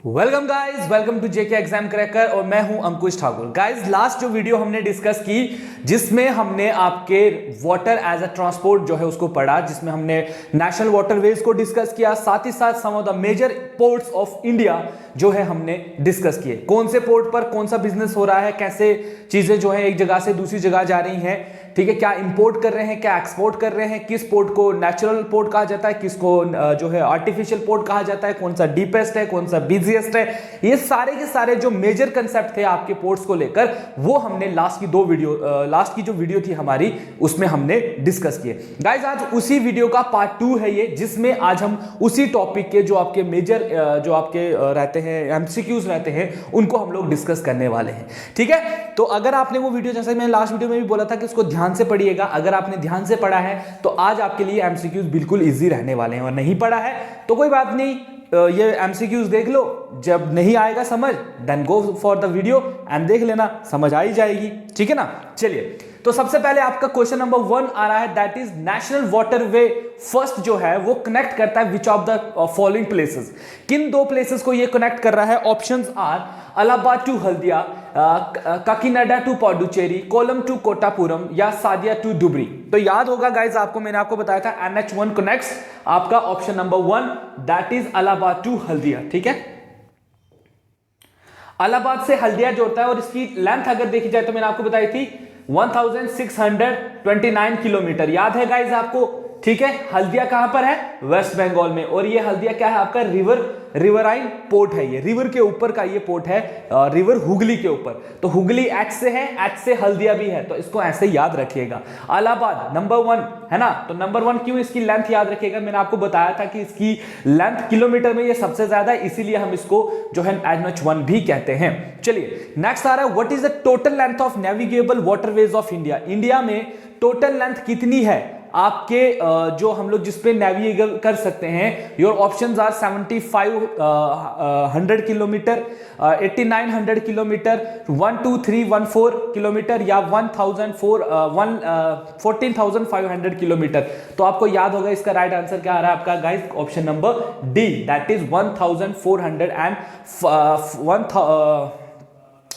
Welcome guys, welcome to JK exam cracker और मैं हूं अंकुश ठाकुर। गाइस, लास्ट जो वीडियो हमने डिस्कस की जिसमें हमने आपके वाटर एज अ ट्रांसपोर्ट जो है उसको पढ़ा, जिसमें हमने नेशनल वाटरवेज को डिस्कस किया, साथ ही साथ some of the major ports of India जो है हमने डिस्कस किए। कौन से पोर्ट पर कौन सा बिजनेस हो रहा है, कैसे चीजें जो है एक जगह से दूसरी जगह जा रही हैं, ठीक है, क्या इंपोर्ट कर रहे हैं, क्या एक्सपोर्ट कर रहे हैं, किस पोर्ट को नेचुरल पोर्ट कहा जाता है, किसको जो है आर्टिफिशियल पोर्ट कहा जाता है, कौन सा डीपेस्ट है, कौन सा बिजिएस्ट है। ये सारे के सारे जो मेजर कंसेप्ट थे आपके पोर्ट्स को लेकर, वो हमने लास्ट की जो वीडियो थी हमारी, उसमें हमने डिस्कस किए। गाइस, आज उसी वीडियो का पार्ट 2 है ये, जिसमें आज हम उसी टॉपिक के जो आपके मेजर जो आपके रहते हैं एमसीक्यूज रहते हैं, उनको हम लोग डिस्कस करने वाले हैं। ठीक है, तो अगर आपने वो वीडियो, जैसे मैंने लास्ट वीडियो में भी बोला था कि उसको ध्यान से पढ़िएगा, अगर आपने ध्यान से पढ़ा है तो आज आपके लिए एमसीक्यूज बिल्कुल इजी रहने वाले हैं, और नहीं पढ़ा है तो कोई बात नहीं, ये एमसीक्यूज देख लो, जब नहीं आएगा समझ then go for the video and देख लेना, समझ आ ही जाएगी। ठीक है ना। चलिए, तो सबसे पहले आपका क्वेश्चन नंबर 1 आ रहा है, that is national waterway first जो है वो कनेक्ट करता है which of the following places. किन दो प्लेसेस को ये कनेक्ट कर रहा है? Options are Allahabad to Haldia, Kakinada to Puducherry, Kollam to Kottapuram या सादिया टू डुबरी। तो याद होगा गाइज, मैंने आपको बताया था NH1 कनेक्ट्स आपका option number 1 that is Allahabad to Haldia. ठीक है, अलाहाबाद से हल्दिया जोड़ता है और इसकी लेंथ अगर देखी जाए तो मैंने आपको बताई थी 1629 किलोमीटर। याद है गाइज आपको? ठीक है, हल्दिया कहां पर है? वेस्ट बंगाल में। और ये हल्दिया क्या है? आपका रिवराइन पोर्ट है, ये रिवर के ऊपर का ये पोर्ट है, रिवर हुगली के ऊपर। तो हुगली एच से है, एच से हल्दिया भी है, तो इसको ऐसे याद रखिएगा। इलाहाबाद नंबर 1 है ना, तो नंबर 1 क्यों? इसकी लेंथ याद रखिएगा, मैंने आपको बताया था कि इसकी लेंथ किलोमीटर में ये सबसे ज्यादा है, इसीलिए हम इसको जो है NH1 भी कहते हैं। चलिए, नेक्स्ट आ रहा है, what is the total length of navigable waterways of India. India में टोटल लेंथ कितनी है आपके जो हम लोग जिसपे नेविगेट कर सकते हैं? Your options are 7500 kilometre, 8900 kilometre, 12314 kilometre या 14,500 किलोमीटर। तो आपको याद होगा इसका राइट आंसर क्या आ रहा है आपका guys? Option number D, that is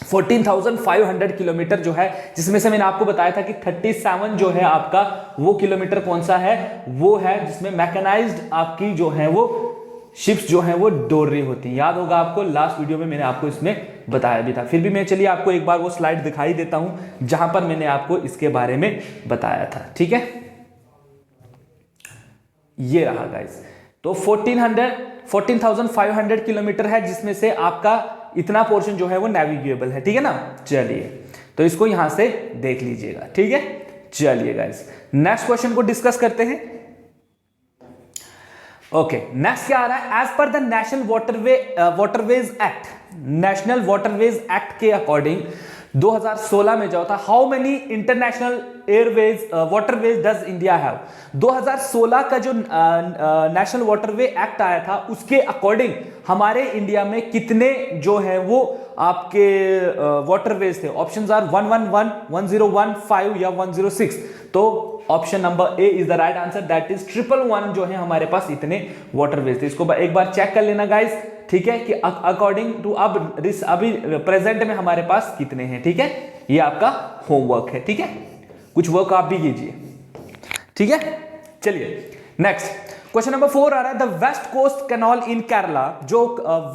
14,500 kilometre जो है, जिसमें से मैंने आपको बताया था कि 37 जो है आपका वो किलोमीटर कौन सा है? वो है जिसमें मैकेनाइज्ड आपकी जो है वो शिप्स जो है वो दौड़ रही होती है। याद होगा आपको, लास्ट वीडियो में मैंने आपको इसमें बताया भी था। फिर भी मैं चलिए आपको एक बार वो स्लाइड दिखाई देता हूं जहां पर मैंने आपको इसके बारे में बताया था। ठीक है, ये रहा गाइस। तो 14,500 किलोमीटर है, जिसमें से आपका इतना पोर्शन जो है वो नेविगेबल है। ठीक है ना। चलिए, तो इसको यहां से देख लीजिएगा। ठीक है, चलिए गाइस, नेक्स्ट क्वेश्चन को डिस्कस करते हैं। ओके, नेक्स्ट क्या आ रहा है? As per the national waterways act, national waterways act के अकॉर्डिंग 2016 में जो था, how many international airways waterways does India have. 2016 का जो नेशनल वाटरवे एक्ट आया था, उसके अकॉर्डिंग हमारे इंडिया में कितने जो है वो आपके वाटरवेज थे? ऑप्शंस आर 111, 101, 5 या 106। तो option number A is the right answer, that is 111 जो है हमारे पास इतने वाटरवेज थे। इसको एक बार चेक कर लेना गाइस, ठीक है, कि अकॉर्डिंग टू अभी प्रेजेंट में हमारे पास कितने हैं। ठीक है, ये आपका होमवर्क है। ठीक है, कुछ वर्क आप भी कीजिए। ठीक है, चलिए नेक्स्ट क्वेश्चन नंबर 4 आ रहा है, the west coast canal in Kerala, जो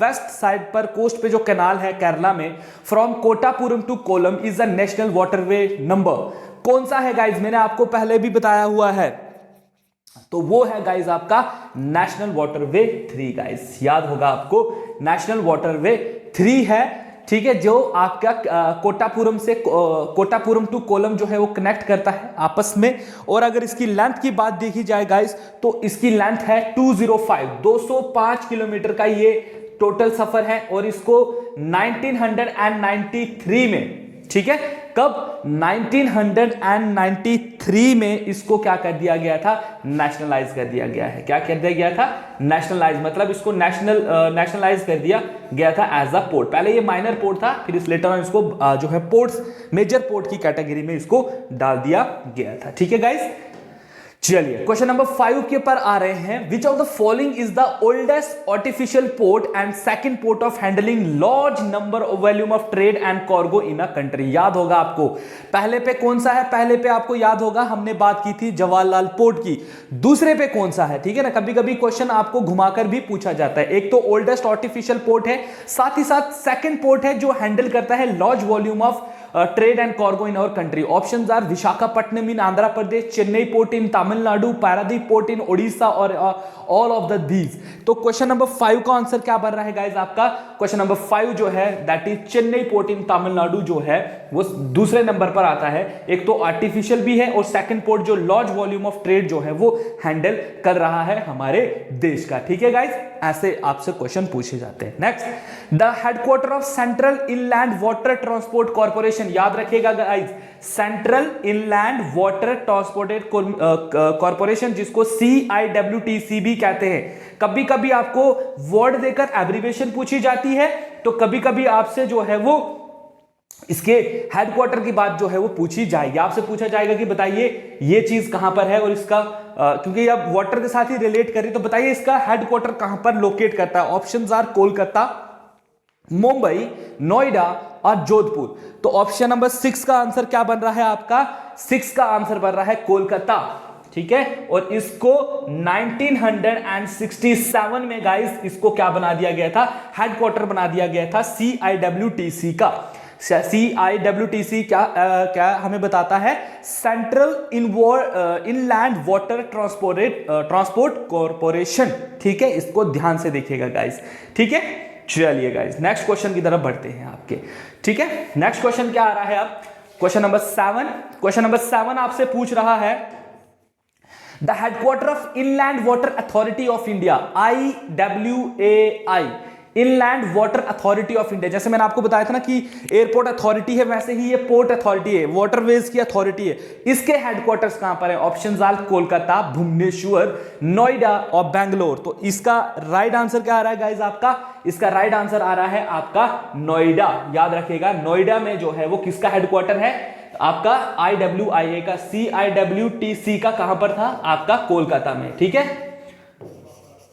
वेस्ट साइड पर कोस्ट पे जो कैनाल है केरला में, from Kottapuram to Kollam is the national waterway number. कौन सा है गाइज? मैंने आपको पहले भी बताया हुआ है, तो वो है गाइज आपका नेशनल वाटरवे 3 गाइज। याद होगा आपको, नेशनल वाटरवे 3 है। ठीक है, जो आपका कोटापुरम टू कोलम जो है वो कनेक्ट करता है आपस में। और अगर इसकी लेंथ की बात देखी जाए गाइस, तो इसकी लेंथ है 205 किलोमीटर का ये टोटल सफर है, और इसको 1993 में, ठीक है, कब? 1993 में इसको क्या कर दिया गया था? नेशनलाइज कर दिया गया है। क्या कर दिया गया था? नेशनलाइज, मतलब इसको नेशनलाइज कर दिया गया था एज अ पोर्ट। पहले ये माइनर पोर्ट था, फिर इस लेटर में इसको जो है पोर्ट्स, मेजर पोर्ट की कैटेगरी में इसको डाल दिया गया था। ठीक है गाइस, चलिए क्वेश्चन नंबर 5 के ऊपर आ रहे हैं। विच of the following is the oldest artificial port and second port of handling large number of volume of trade and cargo in a country. याद होगा आपको पहले पे कौन सा है, पहले पे आपको याद होगा हमने बात की थी जवाहरलाल पोर्ट की। दूसरे पे कौन सा है, ठीक है ना, कभी कभी क्वेश्चन आपको घुमाकर भी पूछा जाता है। एक तो ओल्डेस्ट आर्टिफिशियल पोर्ट है, साथ ही साथ सेकंड पोर्ट है जो हैंडल करता है large volume of trade and cargo in our country. Options are Visakhapatnam in Andhra Pradesh, Chennai port in Tamil Nadu, Paradip port in Odisha और ऑल ऑफ द दीज। तो क्वेश्चन नंबर 5 का आंसर क्या बन रहा है गाइस आपका? क्वेश्चन नंबर 5 जो है that is Chennai port in Tamil Nadu जो है वो दूसरे नंबर पर आता है। एक तो आर्टिफिशियल भी है और सेकंड पोर्ट जो लार्ज वॉल्यूम ऑफ ट्रेड जो है वो हैंडल कर रहा है हमारे देश का। ठीक है गाइस, ऐसे आपसे क्वेश्चन पूछे जाते हैं। Next, the headquarter of central inland water transport corporation. याद रखिएगा guys, central inland water transport corporation जिसको CIWTC भी कहते हैं। कभी कभी आपको वर्ड देकर एब्रिविएशन पूछी जाती है, तो कभी कभी आपसे जो है वो इसके हेडक्वार्टर की बात जो है वो पूछी जाएगी। आपसे पूछा जाएगा कि बताइए ये चीज कहां पर है और इसका क्योंकि आप वाटर के साथ ही रिलेट करें तो बताइए इसका हेडक्वार्टर कहां पर लोकेट करता है। ऑप्शंस आर कोलकाता, मुंबई, नोएडा और जोधपुर। तो ऑप्शन नंबर 6 का आंसर क्या बन रहा है आपका? 6 का आंसर बन रहा है कोलकाता। ठीक है, और इसको 1967 में गाइस इसको क्या बना दिया गया था? हेडक्वार्टर बना दिया गया था CIWTC का। CIWTC क्या हमें बताता है? Central inland water transport corporation. ठीक है, इसको ध्यान से देखिएगा गाइस। ठीक है, चलिए गाइस नेक्स्ट क्वेश्चन की तरफ बढ़ते हैं आपके। ठीक है, नेक्स्ट क्वेश्चन क्या आ रहा है अब? Question number 7। क्वेश्चन नंबर 7 आपसे पूछ रहा है the headquarter of inland water authority of India, IWAI, inland water authority of India. जैसे मैंने आपको बताया था ना कि एयरपोर्ट अथॉरिटी है, वैसे ही ये पोर्ट अथॉरिटी है, वाटरवेज की अथॉरिटी है। इसके हेडक्वार्टर्स कहां पर है? ऑप्शंस आर कोलकाता, भुवनेश्वर, नोएडा और बेंगलोर। तो इसका राइट आंसर क्या आ रहा है गाइस आपका? इसका राइट आंसर आ रहा है आपका नोएडा। याद रखिएगा, नोएडा में जो है वो किसका हेडक्वार्टर है? आपका IWIA का। CIWTC का कहां पर था? आपका कोलकाता में। ठीक है,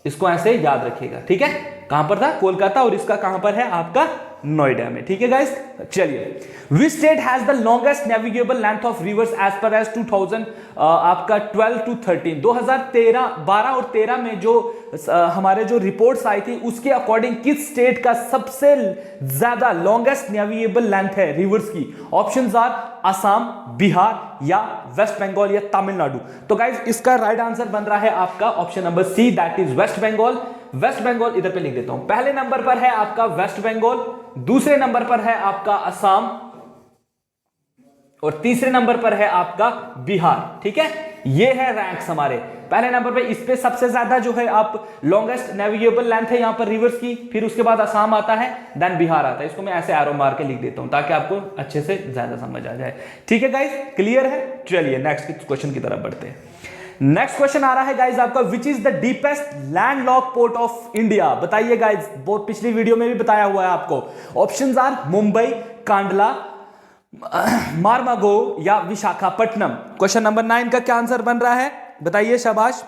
इसको ऐसे याद रखिएगा। ठीक है, कहां पर था? कोलकाता, और इसका कहां पर है? आपका नोएडा में। ठीक है गाइस, चलिए which state has the longest navigable length of rivers as per as 2000 आपका 12 to 13 2013 12 और 13 में जो हमारे जो रिपोर्ट्स आई थी उसके अकॉर्डिंग किस स्टेट का सबसे ज्यादा लॉन्गेस्ट नेविगेबल लेंथ है रिवर्स की? ऑप्शंस आर असम, बिहार या वेस्ट बंगाल या तमिलनाडु। तो गाइस इसका राइट आंसर बन रहा है आपका option number C, that is West Bengal. West Bengal इधर पे लिख देता हूं। पहले नंबर पर है आपका वेस्ट बंगाल, दूसरे नंबर पर है आपका असम और तीसरे नंबर पर है आपका बिहार। ठीक है, ये है रैंक्स हमारे। पहले नंबर पे इस पे सबसे ज्यादा जो है आप लॉन्गेस्ट नेविगेबल लेंथ है यहां पर रिवर्स की, फिर उसके बाद असम आता है, देन बिहार आता है। इसको मैं ऐसे एरो मार के लिख देता हूं ताकि आपको अच्छे से ज्यादा समझ आ जाए। ठीक है गाइस, क्लियर है? चलिए नेक्स्ट क्वेश्चन की तरफ बढ़ते हैं। नेक्स्ट क्वेश्चन आ रहा है गाइस आपका, which is the deepest landlock port of India? बताइए गाइस, बहुत पिछली वीडियो में भी बताया हुआ है आपको। ऑप्शंस आर मुंबई, कांडला, मारमागो या विशाखापट्टनम। क्वेश्चन नंबर 9 का क्या आंसर बन रहा है? बताइए, शाबाश।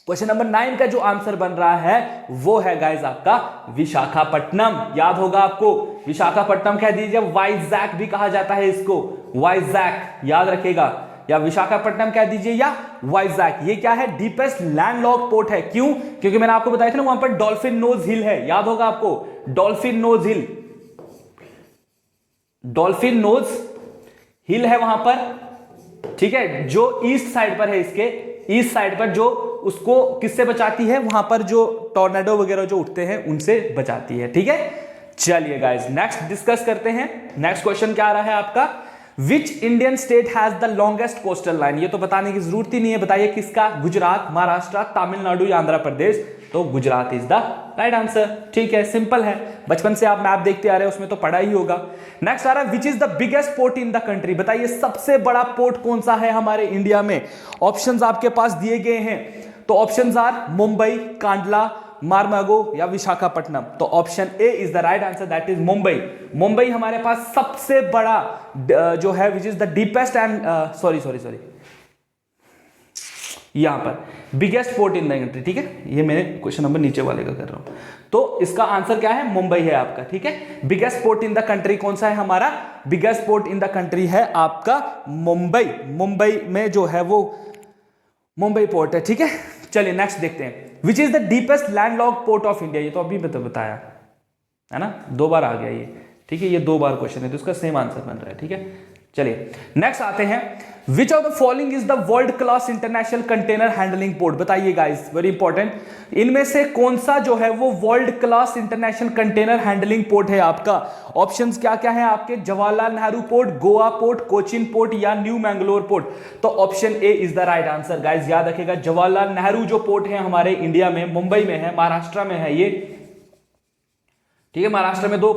क्वेश्चन नंबर 9 का जो आंसर बन रहा है वो है गाइस आपका विशाखापट्टनम। याद होगा आपको, विशाखापट्टनम कह दीजिए, वाइजैक भी कहा जाता है इसको, वाइजैक याद रखिएगा, या विशाखापट्टनम कह दीजिए या वाइजैक। ये क्या है? डीपेस्ट लैंडलॉक पोर्ट है। क्यों? क्योंकि मैंने आपको बताया था ना वहां पर डॉल्फिन नोज हिल है। याद होगा आपको, डॉल्फिन नोज हिल, डॉल्फिन नोज हिल है वहां पर। ठीक है, जो ईस्ट साइड पर है, इसके ईस्ट साइड पर, जो उसको किससे बचाती है? वहां पर जो टॉर्नेडो वगैरह जो उठते हैं उनसे बचाती है। ठीक है, चलिए गाइस नेक्स्ट डिस्कस करते हैं। नेक्स्ट क्वेश्चन क्या आ रहा है आपका? Which Indian state has the longest coastal line? ये तो बताने की जरूरत ही नहीं है, बताइए किसका? गुजरात, महाराष्ट्र, तमिलनाडु या आंध्र प्रदेश? तो Gujarat is the right answer. ठीक है, सिंपल है, बचपन से आप मैप देखते आ रहे हैं, उसमें तो पढ़ा ही होगा। नेक्स्ट आ रहा है, विच is the biggest port in the country? बताइए सबसे बड़ा पोर्ट कौन सा है हमारे इंडिया में? ऑप्शंस आपके पास दिए गए हैं, तो ऑप्शंस आर मुंबई, कांडला, मारमागो या विशाखापट्टनम। तो option A is the right answer, that is Mumbai. Mumbai हमारे पास सबसे बड़ा जो है विच is the deepest and sorry यहां पर biggest port in the country, ठीक है, ये मैंने क्वेश्चन नंबर नीचे वाले का कर रहा हूं। तो इसका आंसर क्या है, मुंबई है आपका, ठीक है। Biggest port in the country कौन सा है हमारा, biggest port in the country है आपका मुंबई। मुंबई में जो है वो मुंबई पोर्ट है, ठीक है। चलिए नेक्स्ट देखते हैं, विच is the deepest landlocked port of India. ये तो अभी बताया है ना, 2 बार आ गया ये, ठीक है, ये 2 बार क्वेश्चन है तो इसका सेम आंसर बन रहा है, ठीक है। चलिए नेक्स्ट आते हैं, विच of the following is the world class international container handling port. बताइए गाइस, वेरी इंपॉर्टेंट, इनमें से कौन सा जो है वो world class international container handling port है आपका। ऑप्शंस क्या क्या है आपके, Jawaharlal Nehru port, Goa port, Cochin port या न्यू मैंगलोर पोर्ट। तो option A is the right answer guys, याद रखिएगा। जवाहरलाल नेहरू जो पोर्ट है हमारे इंडिया में, मुंबई में है, महाराष्ट्र में है ये, ठीक है। महाराष्ट्र में 2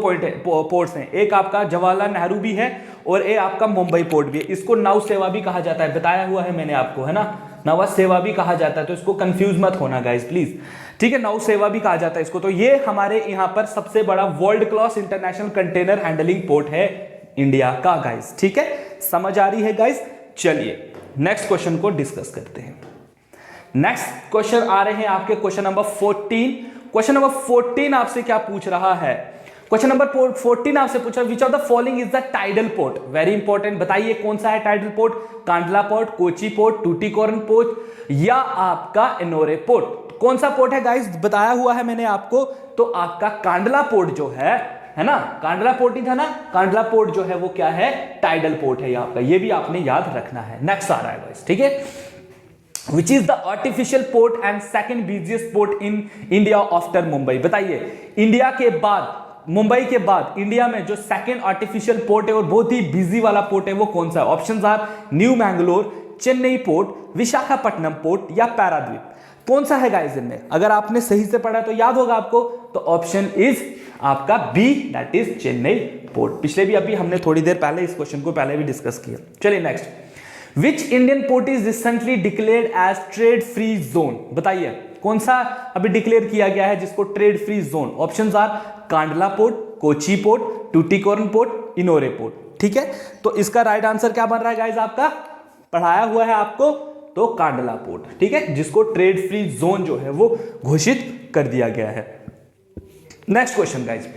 पोर्ट्स हैं, एक आपका जवाहरलाल नेहरू भी है और एक आपका मुंबई पोर्ट भी है। इसको नौ सेवा भी कहा जाता है, बताया हुआ है मैंने आपको, है ना, नवा सेवा भी कहा जाता है, तो इसको कंफ्यूज मत होना गाइस प्लीज, ठीक है। नौ सेवा भी कहा जाता है इसको। तो ये हमारे यहाँ पर सबसे बड़ा world class international container handling port है इंडिया का गाइस, ठीक है। समझ आ रही है गाइस। चलिए नेक्स्ट क्वेश्चन को डिस्कस करते हैं। नेक्स्ट क्वेश्चन आ रहे हैं आपके क्वेश्चन नंबर 14। क्वेश्चन नंबर 14 आपसे क्या पूछ रहा है, क्वेश्चन नंबर 14 आपसे पूछा, which of the following is the tidal port. Very important, बताइए कौन सा है tidal port, Kandla port, Kochi port, Tuticorin port या आपका इनोरे पोर्ट। कौन सा पोर्ट है गाइस, बताया हुआ है मैंने आपको, तो आपका कांडला पोर्ट जो है ना, कांडला पोर्ट ही था ना, कांडला पोर्ट जो है वो क्या है, टाइडल पोर्ट है आपका, ये भी आपने याद रखना है। नेक्स्ट आ रहा है गाइस, ठीक है, Which is the artificial port and second busiest port in India after Mumbai. बताइए इंडिया के बाद, मुंबई के बाद इंडिया में जो सेकंड आर्टिफिशियल पोर्ट है और बहुत ही बिजी वाला पोर्ट है वो कौन सा है। Options are New Mangalore, Chennai port, Visakhapatnam port या पैराद्वीप। कौन सा है गाइस इनमें, अगर आपने सही से पढ़ा तो याद होगा आपको, तो ऑप्शन इज आपका B, that is Chennai port. पिछले भी अभी हमने थोड़ी देर पहले इस क्वेश्चन को पहले भी डिस्कस किया। चलिए next, Which Indian port is recently declared as trade free zone। बताइए कौन सा अभी डिक्लेयर किया गया है जिसको trade free zone. Options are Kandla port, Kochi port, Tuticorin port, Ennore port, ठीक है। तो इसका राइट आंसर क्या बन रहा है गाइस, आपका पढ़ाया हुआ है आपको, तो कांडला पोर्ट, ठीक है, जिसको ट्रेड फ्री जोन जो है वो घोषित कर दिया गया है। Next question guys,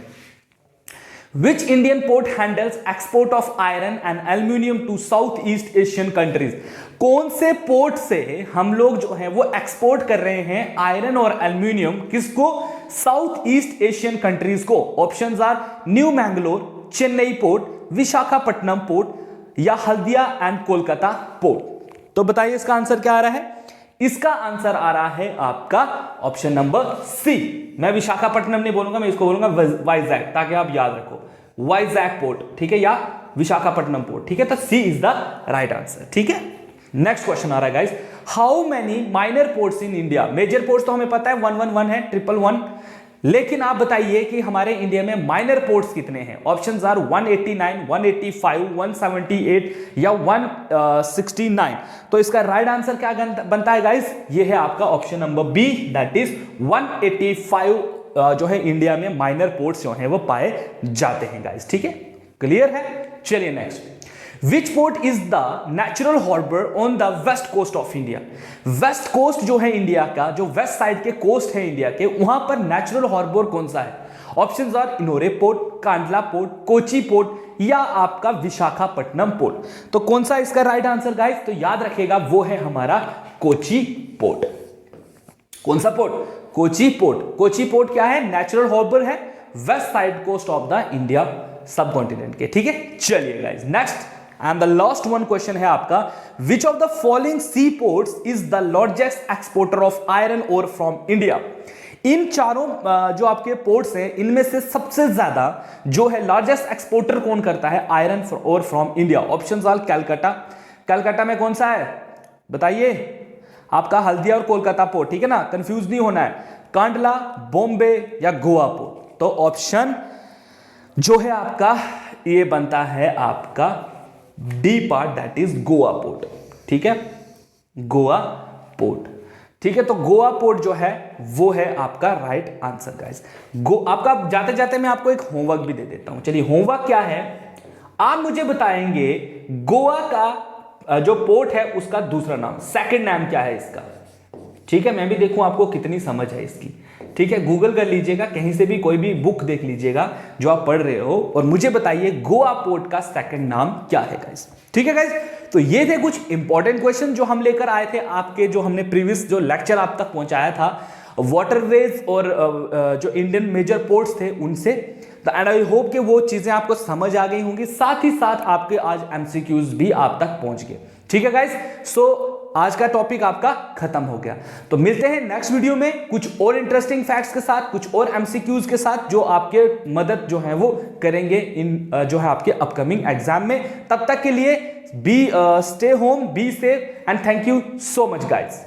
Which Indian port handles export of iron and aluminium to Southeast Asian countries। कौन से पोर्ट से हम लोग जो है वो एक्सपोर्ट कर रहे हैं आयरन और एल्यूमिनियम, किसको, साउथ ईस्ट एशियन कंट्रीज को। Options are New Mangalore, Chennai port, Visakhapatnam port या हल्दिया एंड कोलकाता पोर्ट। तो बताइए इसका आंसर क्या आ रहा है, इसका आंसर आ रहा है आपका ऑप्शन नंबर सी। मैं विशाखापट्टनम नहीं बोलूंगा, मैं इसको बोलूंगा वाइजैक, ताकि आप याद रखो, वाइजैक पोर्ट, ठीक है, या विशाखापट्टनम पोर्ट, ठीक है। तो C is the right answer, ठीक है। नेक्स्ट क्वेश्चन आ रहा है guys, how many minor ports in India. Major ports तो हमें पता है 111 है, 111, लेकिन आप बताइए कि हमारे इंडिया में माइनर पोर्ट्स कितने हैं। ऑप्शंस आर 189, 185, 178 या 169। तो इसका राइट आंसर क्या बनता है गाइस, ये है आपका option number B, that is 185 जो है इंडिया में माइनर पोर्ट्स जो है वो पाए जाते हैं गाइस, ठीक है, क्लियर है। चलिए next, which port is the natural harbour on the west coast of India. West coast जो है इंडिया का, जो वेस्ट साइड के कोस्ट है इंडिया के, वहां पर नेचुरल हार्बर कौन सा है। Options are Ennore port, Kandla port, Kochi port या आपका विशाखापट्टनम पोर्ट। तो कौन सा इसका राइट आंसर गाइस, तो याद रखिएगा वो है हमारा कोची पोर्ट। कौन सा पोर्ट, कोची पोर्ट। कोची पोर्ट क्या है, नेचुरल हार्बर है west side coast of the India subcontinent के, ठीक है। चलिए guys next and the last one question है आपका, which of the following sea ports is the largest exporter of iron ore from India. इन चारों जो आपके पोर्ट्स हैं, इनमें से सबसे ज्यादा जो है लार्जेस्ट एक्सपोर्टर कौन करता है iron ore from India. Options are Calcutta, Calcutta में कौन सा है बताइए, आपका हल्दिया और कोलकाता पोर्ट, ठीक है ना, कंफ्यूज नहीं होना है, कांडला, बॉम्बे या गोवा पोर्ट। तो ऑप्शन जो है आपका ये बनता है आपका D part, that is Goa port, ठीक है, गोवा पोर्ट, ठीक है। तो गोवा पोर्ट जो है वो है आपका राइट आंसर गाइस। आपका जाते जाते मैं आपको एक होमवर्क भी दे देता हूं। चलिए होमवर्क क्या है, आप मुझे बताएंगे गोवा का जो पोर्ट है उसका दूसरा नाम, सेकंड नाम क्या है इसका। ठीक है, मैं भी देखूं आपको कितनी समझ है इसकी। ठीक है, गूगल कर लीजिएगा, कहीं से भी कोई भी बुक देख लीजिएगा जो आप पढ़ रहे हो और मुझे बताइए गोवा पोर्ट का सेकंड नाम क्या है गाइस। ठीक है गाइस, तो ये थे कुछ इंपॉर्टेंट क्वेश्चन जो हम लेकर आए थे आपके, जो हमने प्रीवियस जो लेक्चर आप तक पहुंचाया था वाटरवेज और जो इंडियन मेजर पोर्ट्स थे उनसे। एंड आई होप कि वो चीजें आपको समझ आ गई होंगी, साथ ही साथ आपके आज एमसीक्यूज भी आप तक पहुंच गए। ठीक है गाइस, सो आज का टॉपिक आपका खत्म हो गया। तो मिलते हैं नेक्स्ट वीडियो में कुछ और इंटरेस्टिंग फैक्ट्स के साथ, कुछ और एमसीक्यूज के साथ जो आपके मदद जो है वो करेंगे इन जो है आपके अपकमिंग एग्जाम में। तब तक के लिए be stay home, be safe and thank you so much guys.